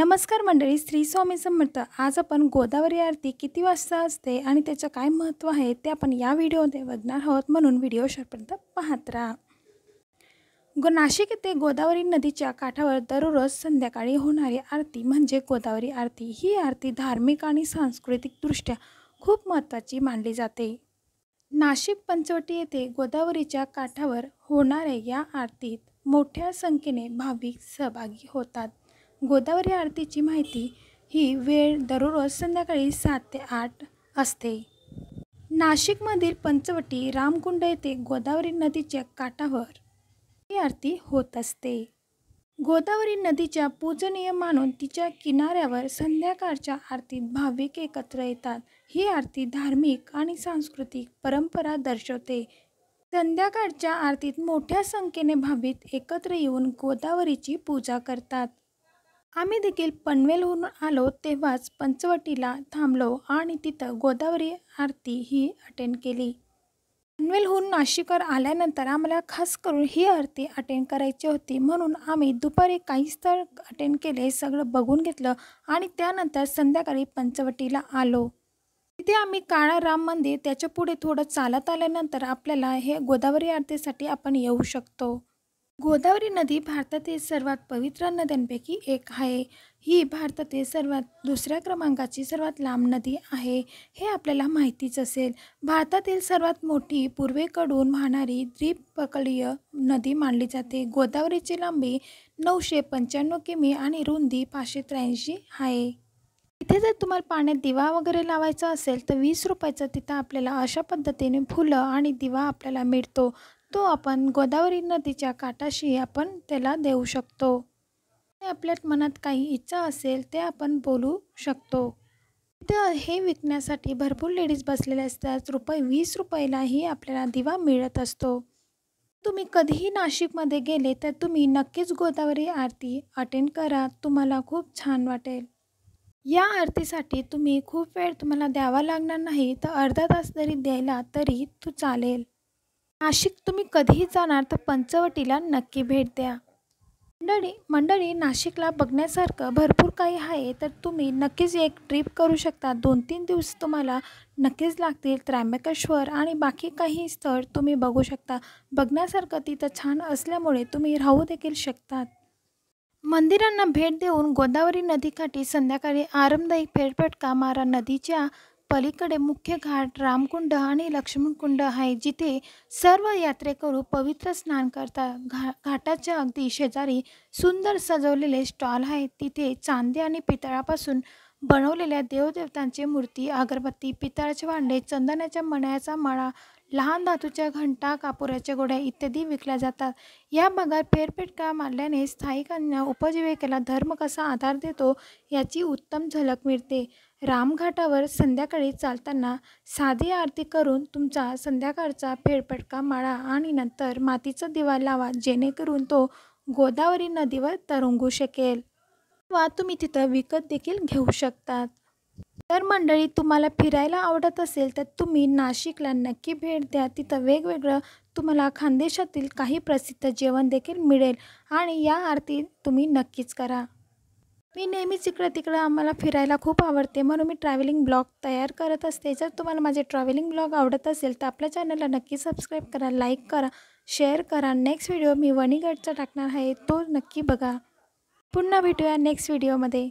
नमस्कार मंडळी, श्री स्वामी समर्थ। आज आपण गोदावरी आरती किती वाजता असते आणि त्याचं काय महत्त्व आहे ते आपण या व्हिडिओमध्ये बघणार आहोत, म्हणून व्हिडिओ शेवटपर्यंत पाहत राहा। नाशिक येथे गोदावरी नदीच्या काठावर दररोज संध्याकाळी होणारी आरती म्हणजे गोदावरी आरती। ही आरती धार्मिक आणि सांस्कृतिकदृष्ट्या खूप महत्त्वाची मानली जाते। नाशिक पंचवटी येथे गोदावरीच्या काठावर होणाऱ्या या आरतीत मोठ्या संख्येने भाविक सहभागी होतात। गोदावरी आरतीची माहिती ही वेळ दररोज संध्याकाळी 7 ते 8 असते। नाशिकमधील पंचवटी रामकुंड येथे गोदावरी नदीच्या काठावर ही आरती होत असते। गोदावरी नदीच्या पूजनीय मानून तिच्या किनाऱ्यावर संध्याकाळच्या आरतीत भाविक एकत्र येतात। ही आरती धार्मिक आणि सांस्कृतिक परंपरा दर्शवते। संध्याकाळच्या आरतीत मोठ्या संख्येने भाविक एकत्र येऊन गोदावरीची पूजा करतात। आम्ही देखील पनवेलहून आलो तेव्हाच पंचवटीला थांबलो आणि तिथं गोदावरी आरती ही अटेंड केली। पनवेलहून नाशिकवर आल्यानंतर आम्हाला खास करून ही आरती अटेंड करायची होती, म्हणून आम्ही दुपारी काही स्थळ अटेंड केले, सगळं बघून घेतलं आणि त्यानंतर संध्याकाळी पंचवटीला आलो। तिथे आम्ही काळा राम मंदिर, त्याच्या पुढे थोडं चालत आल्यानंतर आपल्याला हे गोदावरी आरतीसाठी आपण येऊ शकतो। गोदावरी नदी भारतातील सर्वात पवित्र नद्यांपैकी एक आहे। ही भारतातील दुसऱ्या क्रमांकाची सर्वात लांब नदी आहे, हे आपल्याला माहितीच असेल। भारतातील सर्वात मोठी पूर्वेकडून वाहणारी द्विपकलीय नदी मानली जाते। गोदावरीची लांबी 995 किमी आणि रुंदी 583 आहे। इथे जर तुम्हाला पाण्यात दिवा वगैरे लावायचा असेल तर 20 रुपयाचं तिथं आपल्याला अशा पद्धतीने फुलं आणि दिवा आपल्याला मिळतो। तो आपण गोदावरी नदीच्या काठाशी आपण त्याला देऊ शकतो। आपल्या मनात काही इच्छा असेल ते आपण बोलू शकतो। इथं हे विकण्यासाठी भरपूर लेडीज बसलेले असतात। ₹20 रुपयालाही आपल्याला दिवा मिळत असतो। तुम्ही कधीही नाशिकमध्ये गेले तर तुम्ही नक्कीच गोदावरी आरती अटेंड करा, तुम्हाला खूप छान वाटेल। या आरतीसाठी तुम्ही खूप वेळ तुम्हाला द्यावा लागणार नाही, तर अर्धा तास जरी द्यायला तरी चालेल। नाशिक तुम्ही कधीही जाणार तर पंचवटीला नक्की भेट द्या। मंडळी नाशिकला बघण्यासारखं भरपूर काही आहे, तर तुम्ही नक्कीच एक ट्रिप करू शकता। 2-3 दिवस तुम्हाला नक्कीच लागतील। त्र्यंबकेश्वर आणि बाकी काही स्थळ तुम्ही बघू शकता। बघण्यासारखं तिथं छान असल्यामुळे तुम्ही राहू देखील शकतात। मंदिरांना भेट देऊन गोदावरी नदीकाठी संध्याकाळी आरामदायी फेरफटका मारा। नदीच्या पलीकडे मुख्य घाट, रामकुंड आणि लक्ष्मणकुंड आहे, जिथे सर्व यात्रेकरू पवित्र स्नान करतात। घाटाच्या अगदी शेजारी सुंदर सजवलेले स्टॉल आहेत। तिथे चांदी आणि पितळापासून बनवलेल्या देवदेवतांची मूर्ती, अगरबत्ती, पितळाचे भांडे, चंदनाच्या मण्याचा माळा, लहान धातूच्या घंटा, कापुराच्या गोळ्या इत्यादी विकल्या जातात। या भागात फेरफटका मारल्याने स्थायिकांना उपजीविकेला धर्म कसा आधार देतो याची उत्तम झलक मिळते। रामघाटावर संध्याकाळी चालताना साधी आरती करून तुमचा संध्याकाळचा फेरफटका मारा आणि नंतर मातीचा दिवा लावा, जेणेकरून तो गोदावरी नदीवर तरंगू शकेल किंवा तुम्ही तिथं विकत देखील घेऊ शकतात। तर मंडळी, तुम्हाला फिरायला आवडत असेल तर तुम्ही नाशिकला नक्की भेट द्या। तिथं वेगवेगळं तुम्हाला खानदेशातील काही प्रसिद्ध जेवण देखील मिळेल आणि या आरती तुम्ही नक्कीच करा। मी नेहमीच इकडं तिकडं आम्हाला फिरायला खूप आवडते, म्हणून मी ट्रॅव्हलिंग ब्लॉग तयार करत असते। जर तुम्हाला माझे ट्रॅव्हलिंग ब्लॉग आवडत असेल तर आपल्या चॅनलला नक्की सबस्क्राईब करा, लाईक करा, शेअर करा। नेक्स्ट व्हिडिओ मी वणीगडचा टाकणार आहे, तो नक्की बघा। पुन्हा भेटूया नेक्स्ट व्हिडिओमध्ये।